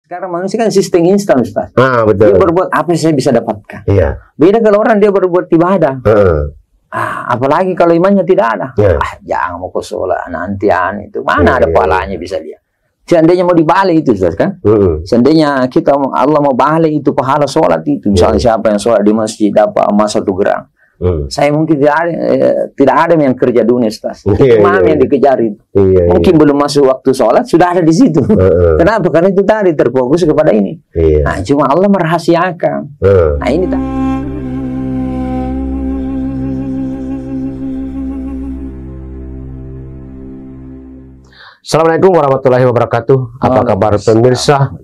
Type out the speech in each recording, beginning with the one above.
Sekarang manusia kan sistem instan, Ustaz. Betul. Dia berbuat apa yang saya bisa dapatkan. Iya. Beda kalau orang dia berbuat ibadah. Apalagi kalau imannya tidak ada. Jangan mau ke sholat nantian itu. Mana ada pahalanya bisa dia. Seandainya mau dibalik itu, Ustaz, kan? Seandainya Allah mau balik itu pahala sholat itu. Misalnya siapa yang sholat di masjid dapat emas 1 gram. Saya mungkin tidak ada yang kerja dunia, Ustaz. Imam yang dikejar itu. Mungkin belum masuk waktu sholat sudah ada di situ. Kenapa? Karena itu tadi terfokus kepada ini. Nah, cuma Allah merahasiakan. Nah, ini Assalamualaikum warahmatullahi wabarakatuh. Apa kabar pemirsa?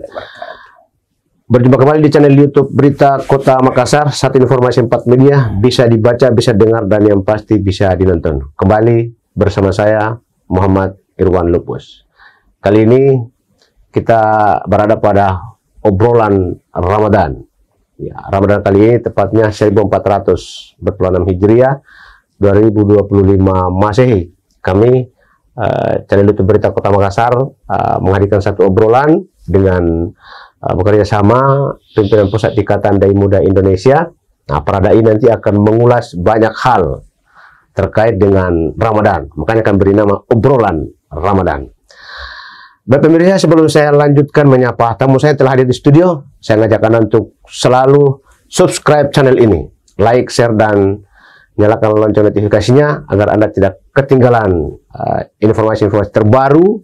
Berjumpa kembali di channel YouTube Berita Kota Makassar. Satu informasi 4 media, bisa dibaca, bisa dengar, dan yang pasti bisa dinonton. Kembali bersama saya Muhammad Irwan Lupus. Kali ini kita berada pada obrolan Ramadan. Ya, Ramadan kali ini tepatnya 1446 Hijriah, 2025 Masehi. Kami channel YouTube Berita Kota Makassar menghadirkan satu obrolan dengan bekerja sama pimpinan Pusat Ikatan Dai Muda Indonesia. Nah, para dai nanti akan mengulas banyak hal terkait dengan Ramadan. Makanya akan beri nama obrolan Ramadan. Baik pemirsa, sebelum saya lanjutkan menyapa tamu saya telah hadir di studio, saya ngajak Anda untuk selalu subscribe channel ini, like, share, dan nyalakan lonceng notifikasinya agar Anda tidak ketinggalan informasi-informasi terbaru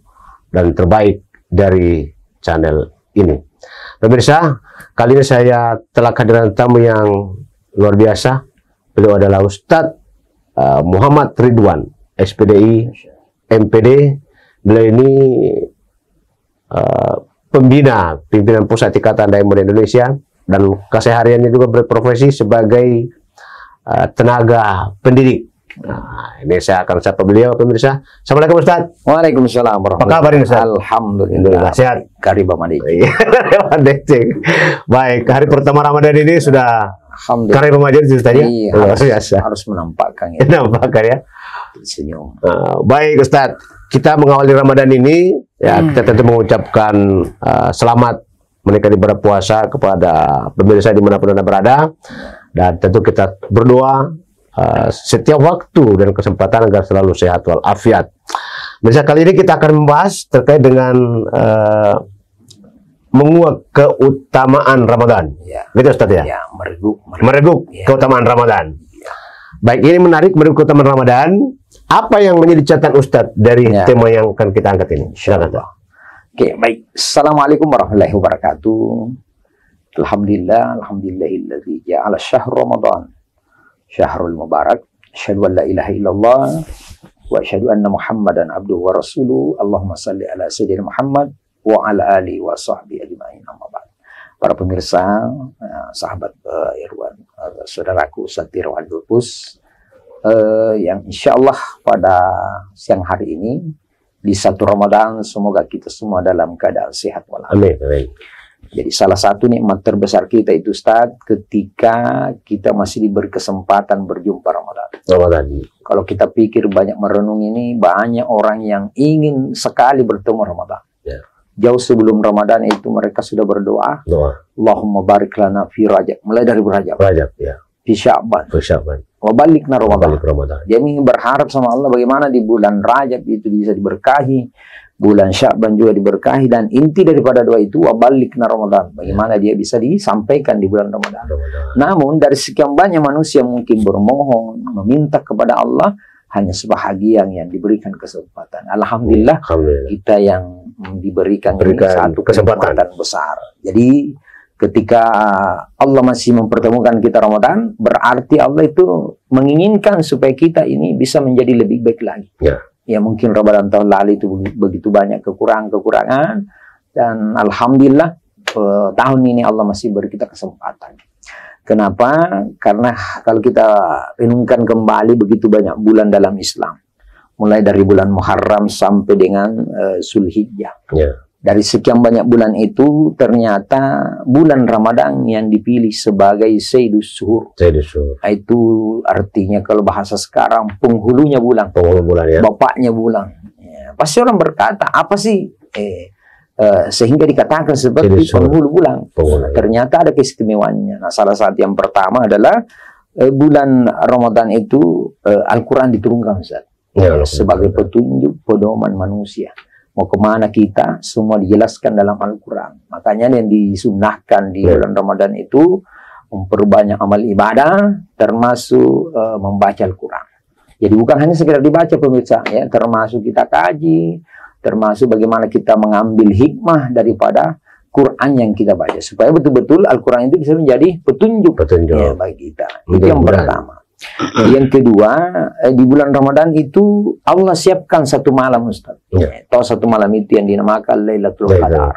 dan terbaik dari channel ini. Pemirsa, kali ini saya telah kehadiran tamu yang luar biasa. Beliau adalah Ustadz Muhammad Ridwan, SPDI, MPD. Beliau ini pembina pimpinan Pusat Ikatan Dai Muda Indonesia dan kesehariannya juga berprofesi sebagai tenaga pendidik. Nah, ini saya akan sapa beliau pemirsa. Assalamualaikum Ustaz. Waalaikumsalam. Apa kabar ini Ustaz? Alhamdulillah. Sehat. Kariba Madeci. Baik, hari pertama Ramadan ini sudah Kariba Madeci Ustaz ya? Harus menampakkan ya. Menampakkan ya. Senyum. Baik Ustaz, kita mengawali Ramadan ini ya, kita tentu mengucapkan selamat menikmati berpuasa kepada pemirsa dimanapun Anda berada, dan tentu kita berdoa setiap waktu dan kesempatan agar selalu sehat walafiat. Misal kali ini kita akan membahas terkait dengan menguak keutamaan Ramadan. Gitu Ustaz ya? Mereguk ya. Keutamaan Ramadan. Ya. Baik, ini menarik, mereguk keutamaan Ramadan. Apa yang menjadi catatan Ustaz dari tema yang akan kita angkat ini? Silakan. Oke, baik. Assalamualaikum warahmatullahi wabarakatuh. Alhamdulillahilladzi ja'ala syahr Ramadan syahrul mubarak. Asyhadu an la ilaha illallah wa asyhadu anna Muhammadan abduhu wa rasuluh. Allahumma salli ala sayyidina Muhammad wa ala alihi wa sahbihi ajma'in. Amma ba'd. Para pemirsa, sahabat Irwan, saudaraku Ustadz Irwan Lupus, yang insya Allah pada siang hari ini di 1 Ramadan semoga kita semua dalam keadaan sehat walafiat. Amin. Jadi salah satu nikmat terbesar kita itu Ustaz, ketika kita masih diberi kesempatan berjumpa Ramadan. Kalau kita pikir banyak merenung ini, banyak orang yang ingin sekali bertemu Ramadan. Jauh sebelum Ramadan itu mereka sudah berdoa, Allahumma barik lana fi Rajab, mulai dari Rajab ya. Fi Sya'ban. Wa balikna Ramadan. Dia ingin berharap sama Allah bagaimana di bulan Rajab itu bisa diberkahi, bulan Sya'ban juga diberkahi, dan inti daripada doa itu wa balikna Ramadan. Bagaimana dia bisa disampaikan di bulan Ramadan. Namun dari sekian banyak manusia mungkin bermohon, meminta kepada Allah, hanya sebahagian yang diberikan kesempatan. Alhamdulillah, kita yang diberikan satu kesempatan besar. Jadi ketika Allah masih mempertemukan kita Ramadan, berarti Allah itu menginginkan supaya kita ini bisa menjadi lebih baik lagi. Ya mungkin Ramadan tahun lalu itu begitu banyak kekurangan, dan alhamdulillah tahun ini Allah masih beri kita kesempatan. Kenapa? Karena kalau kita renungkan kembali begitu banyak bulan dalam Islam, mulai dari bulan Muharram sampai dengan Zulhijjah. Dari sekian banyak bulan itu, ternyata bulan Ramadan yang dipilih sebagai Sayyidus Syuhur. Itu artinya kalau bahasa sekarang penghulunya bulan. Bapaknya bulan. Pasti orang berkata, apa sih Sehingga dikatakan seperti penghulu bulan. Ternyata ada keistimewaannya. Nah, salah satu yang pertama adalah bulan Ramadan itu Al-Quran diturunkan, Ustaz. Sebagai petunjuk pedoman manusia. Mau kemana kita, semua dijelaskan dalam Al-Quran. Makanya yang disunnahkan di bulan Ramadan itu memperbanyak amal ibadah, termasuk membaca Al-Quran. Jadi bukan hanya sekedar dibaca, pemirsa, ya, termasuk kita kaji, termasuk bagaimana kita mengambil hikmah daripada Quran yang kita baca, supaya betul-betul Al-Quran itu bisa menjadi petunjuk ya, bagi kita. Itu yang pertama. Yang kedua, di bulan Ramadan itu Allah siapkan satu malam, Ustaz. Tahu satu malam itu yang dinamakan Lailatul Qadar.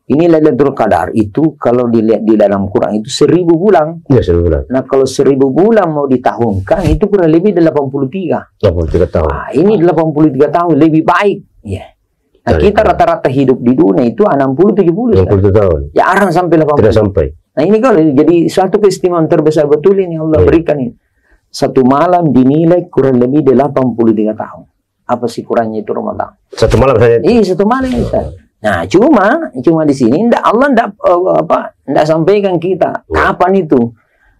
Ini Lailatul Qadar itu kalau dilihat di dalam Quran itu 1000 bulan. Ya, 1000 bulan. Nah, kalau 1000 bulan mau ditahunkan itu kurang lebih 83 tahun. Nah, ini 83 tahun lebih baik. Ya. Nah, kita rata-rata hidup di dunia itu 60-70 tahun. Ya, arang sampai 80. Tidak sampai. Nah, ini kalau jadi suatu keistimewaan terbesar betul ini Allah berikan ini. Satu malam dinilai kurang lebih 83 tahun. Apa sih kurangnya itu Ramadan? Satu malam saja. Iya, satu malam Ustaz. Nah, cuma di sini Allah enggak sampaikan kita kapan itu.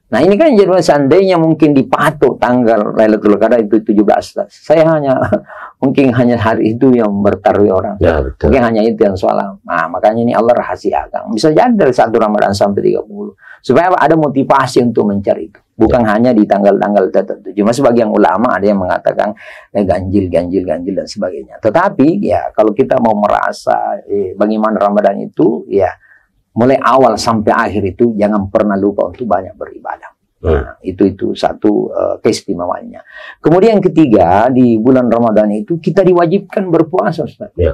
Nah, ini kan jadi seandainya mungkin dipatok tanggal Lailatul Qadar itu 17. Saya mungkin hanya hari itu yang bertaruh orang. Ya, mungkin hanya itu yang soal. Nah, makanya ini Allah rahasiakan. Bisa jadi dari 1 Ramadan sampai 30. Supaya ada motivasi untuk mencari itu. Bukan hanya di tanggal-tanggal tertentu. Cuma sebagian ulama ada yang mengatakan ganjil dan sebagainya. Tetapi ya kalau kita mau merasa bagaimana Ramadan itu, ya mulai awal sampai akhir itu jangan pernah lupa untuk banyak beribadah. Nah, itu satu keistimewaannya. Kemudian yang ketiga, di bulan Ramadan itu kita diwajibkan berpuasa, Ustaz. Ya.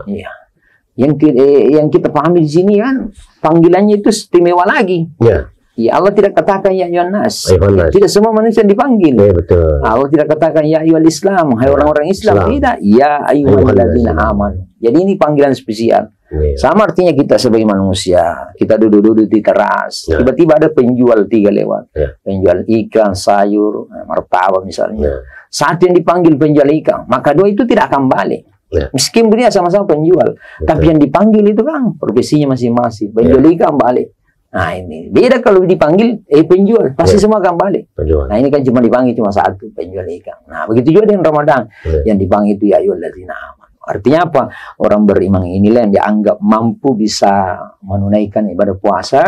Yang kita pahami di sini kan panggilannya itu istimewa lagi. Ya. Ya, Allah tidak katakan ya ayyuhan nas. Tidak semua manusia dipanggil. Ya, betul. Allah tidak katakan ya ayyuhal Islam, hai orang-orang Islam. Tidak, ya ayyuhalladzina amanu. Jadi ini panggilan spesial. Ya. Sama artinya kita sebagai manusia, kita duduk-duduk di teras, tiba-tiba ada penjual 3 lewat. Penjual ikan, sayur, martabak misalnya. Saat yang dipanggil penjual ikan, maka doa itu tidak akan balik. Meskipun dia sama-sama penjual, tapi yang dipanggil itu kan profesinya masing-masing. Penjual ikan balik. Nah, ini beda kalau dipanggil penjual, pasti semua akan balik. Nah, ini kan cuma dipanggil cuma satu, penjual ikan. Nah, begitu juga dengan Ramadan, yang dipanggil itu ya ayyuhalladzina amanu. Artinya apa? Orang beriman inilah yang dianggap mampu bisa menunaikan ibadah puasa,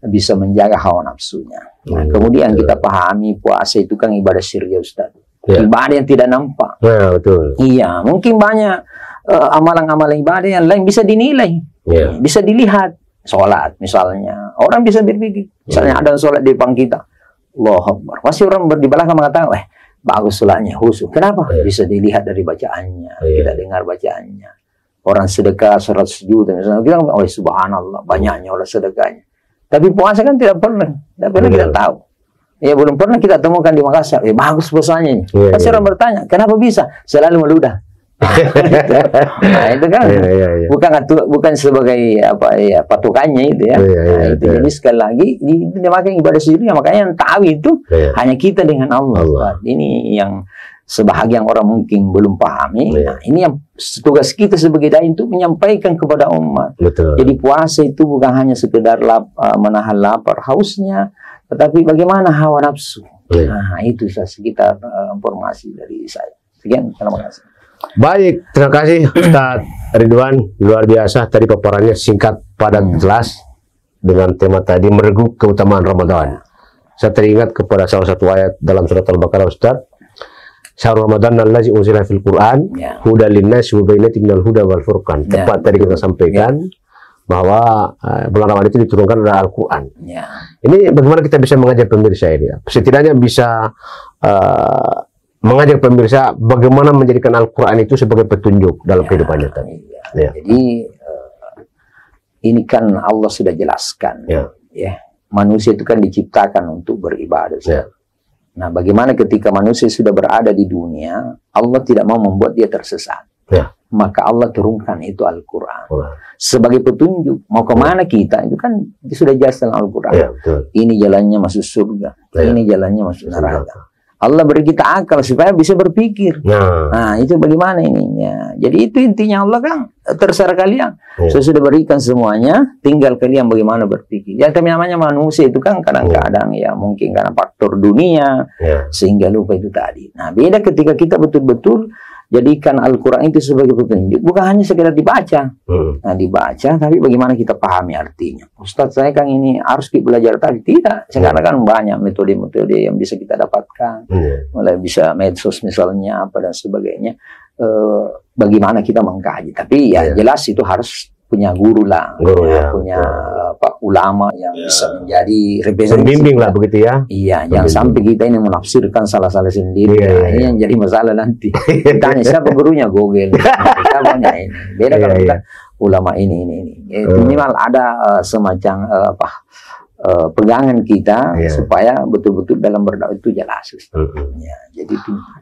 bisa menjaga hawa nafsunya. Nah, kemudian kita pahami puasa itu kan ibadah syir'iyah, Ustaz. Ibadah yang tidak nampak. Betul. Iya, mungkin banyak amalan-amalan ibadah yang lain bisa dinilai, bisa dilihat. Sholat misalnya, orang bisa berpikir, misalnya ada sholat di depan kita, Allahu Akbar, pasti orang di belakang mengatakan, bagus sholatnya, khusyuk. Kenapa? Bisa dilihat dari bacaannya, kita dengar bacaannya. Orang sedekah 100 juta, misalnya kita, subhanallah, banyaknya orang sedekahnya. Tapi puasa kan tidak pernah kita tahu. Ya, belum pernah kita temukan di Makassar, bagus puasanya. Pasti orang bertanya, kenapa bisa? Selalu meludah. Nah, itu kan bukan sebagai patokannya itu ya. Itu jadi sekali lagi itu dimakan ibadah sendiri, makanya yang tahu itu hanya kita dengan Allah. Ini yang sebahagian orang mungkin belum pahami. Nah, ini yang tugas kita sebagai dai itu menyampaikan kepada umat. Jadi puasa itu bukan hanya sekedar menahan lapar hausnya, tetapi bagaimana hawa nafsu. Nah, itu sekitar informasi dari saya. Sekian, terima kasih. Baik, terima kasih Ustaz Ridwan, luar biasa tadi paparannya singkat, padat, jelas dengan tema tadi meregu keutamaan Ramadan. Saya teringat kepada salah satu ayat dalam surat Al-Baqarah, Ustaz. Syahrul Ramadan allazi unzila fil Qur'an hudan linnasi wa bayyinatin minal huda wal furqan. Tepat tadi kita sampaikan bahwa bulan Ramadan itu diturunkan oleh Al-Quran. Ini bagaimana kita bisa mengajak pemirsa ini? Setidaknya bisa mengajak pemirsa bagaimana menjadikan Al-Quran itu sebagai petunjuk dalam kehidupan nyata. Jadi ini kan Allah sudah jelaskan, manusia itu kan diciptakan untuk beribadah. Nah, bagaimana ketika manusia sudah berada di dunia, Allah tidak mau membuat dia tersesat. Maka Allah turunkan itu Al-Quran sebagai petunjuk. Mau kemana kita itu kan sudah jelas dalam Al-Quran. Ini jalannya masuk surga, ini jalannya masuk neraka. Allah beri kita akal supaya bisa berpikir. Nah, itu bagaimana ininya. Jadi itu intinya Allah kan terserah kalian. Saya sudah berikan semuanya, tinggal kalian bagaimana berpikir. Ya, tapi namanya manusia itu kan kadang-kadang ya mungkin karena faktor dunia sehingga lupa itu tadi. Nah, beda ketika kita betul-betul jadikan Al-Quran itu sebagai petunjuk, bukan hanya sekedar dibaca. Nah, dibaca, tapi bagaimana kita pahami artinya. Ustadz, saya kan ini harus kita belajar tadi. Tidak, sekarang kan banyak metode-metode yang bisa kita dapatkan. Mulai bisa medsos misalnya, apa dan sebagainya. Bagaimana kita mengkaji. Tapi ya jelas itu harus punya guru lah, punya ulama yang bisa menjadi representasi, pembimbing lah begitu ya. Iya, jangan sampai kita ini menafsirkan salah-salah sendiri. Ini yang jadi masalah nanti. Tanya siapa gurunya, Google. Siapa ini? Beda kalau kita ulama ini. Minimal ada semacam pegangan kita supaya betul-betul dalam berdakwah itu jelas. Jadi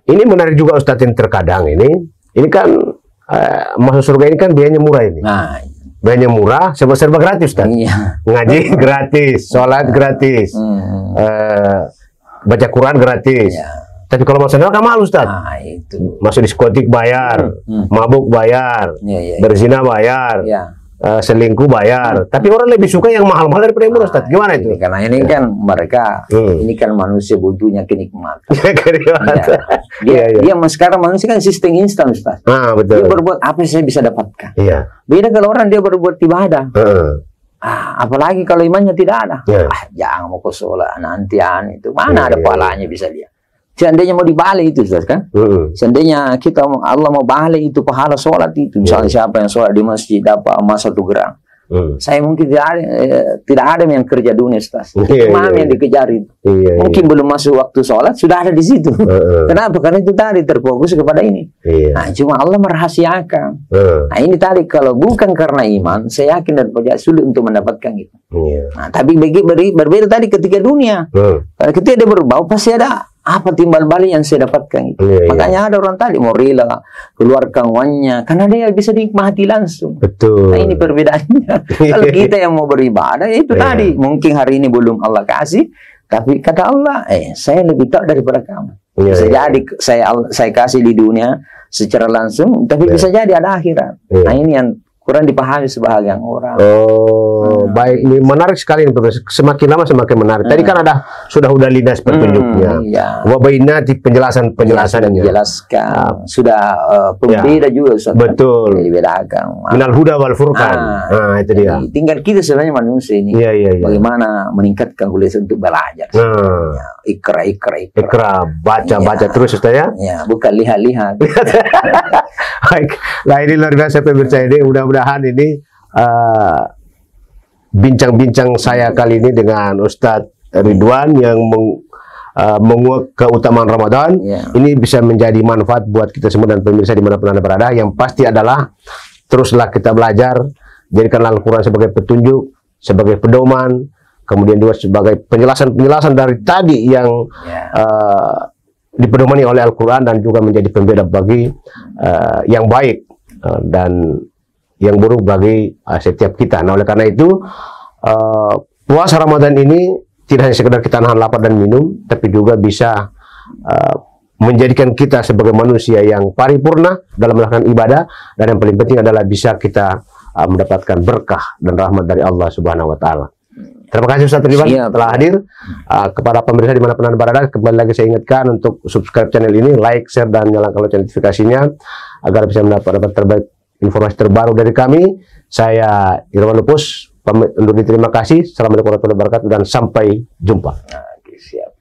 ini menarik juga Ustadz, yang terkadang ini kan masuk surga ini kan biayanya murah ini. Nah, biayanya murah, serba gratis kan? Ngaji gratis, sholat gratis, baca Quran gratis. Tapi kalau masuk neraka mahal, Ustaz. Nah, itu. Masuk diskotik bayar, mabuk bayar, berzina bayar, selingkuh bayar. Tapi orang lebih suka yang mahal-mahal daripada yang murah, Ustaz. Gimana itu? Karena ini kan mereka, ini kan manusia butuhnya kenikmatan. Dia sekarang manusia kan sistem instan, Ustaz. Betul. Dia berbuat apa saya bisa dapatkan. Iya. Beda kalau orang dia berbuat ibadah. Apalagi kalau imannya tidak ada. Jangan mau ke sholat, nantian itu. Mana ada pahalanya bisa dia. Seandainya mau dibalik itu, Ustaz, kan? Seandainya Allah mau balik itu pahala sholat itu. Misalnya siapa yang sholat di masjid dapat emas 1 gram. Saya mungkin tidak ada yang kerja dunia, Ustaz. Imam yang dikejar itu. Mungkin belum masuk waktu sholat sudah ada di situ. Kenapa? Karena itu tadi terfokus kepada ini. Nah, cuma Allah merahasiakan. Nah, ini tadi kalau bukan karena iman, saya yakin dan percaya sulit untuk mendapatkan itu. Nah, tapi berbeda tadi ketika dunia. Ketika dia berbau pasti ada apa timbal balik yang saya dapatkan itu. Makanya ada orang tadi mau rela keluarkan uangnya karena dia bisa dinikmati langsung. Betul. Nah, ini perbedaannya. Kalau kita yang mau beribadah itu tadi mungkin hari ini belum Allah kasih, tapi kata Allah, saya lebih tahu daripada kamu. Bisa jadi saya kasih di dunia secara langsung, tapi bisa jadi ada akhirat. Nah, ini yang kurang dipahami sebagian orang. Baik, ini menarik sekali ini, semakin lama semakin menarik. Tadi kan sudah linas petunjuknya. Wabainati penjelasannya. Dijelaskan. Sudah pembeda juga, Ustaz. Betul. Dibedakan. Minal huda wal furqan. Nah, itu dia. Tinggal kita sebenarnya manusia ini. Bagaimana meningkatkan kualitas untuk belajar. Ikra, baca terus, Ustaz ya. Bukan lihat-lihat. Baik. Nah, ini luar biasa pemirsa ini. Mudah-mudahan ini bincang-bincang saya kali ini dengan Ustadz Ridwan yang menguak keutamaan Ramadan. Ini bisa menjadi manfaat buat kita semua dan pemirsa dimanapun Anda berada. Yang pasti adalah teruslah kita belajar, jadikan Al-Quran sebagai petunjuk, sebagai pedoman, kemudian juga sebagai penjelasan dari tadi yang dipedomani oleh Al-Quran dan juga menjadi pembeda bagi yang baik dan yang buruk bagi setiap kita. Nah, oleh karena itu puasa Ramadan ini tidak hanya sekedar kita nahan lapar dan minum, tapi juga bisa menjadikan kita sebagai manusia yang paripurna dalam melakukan ibadah, dan yang paling penting adalah bisa kita mendapatkan berkah dan rahmat dari Allah Subhanahu wa Ta'ala. Terima kasih Ustaz Ridwan telah hadir. Kepada pemirsa dimanapun Anda berada, kembali lagi saya ingatkan untuk subscribe channel ini, like, share, dan nyalakan lonceng notifikasinya agar bisa mendapat terbaik informasi terbaru dari kami. Saya Irwan Lupus pamit undur diri, terima kasih. Assalamualaikum warahmatullahi wabarakatuh dan sampai jumpa. Siap.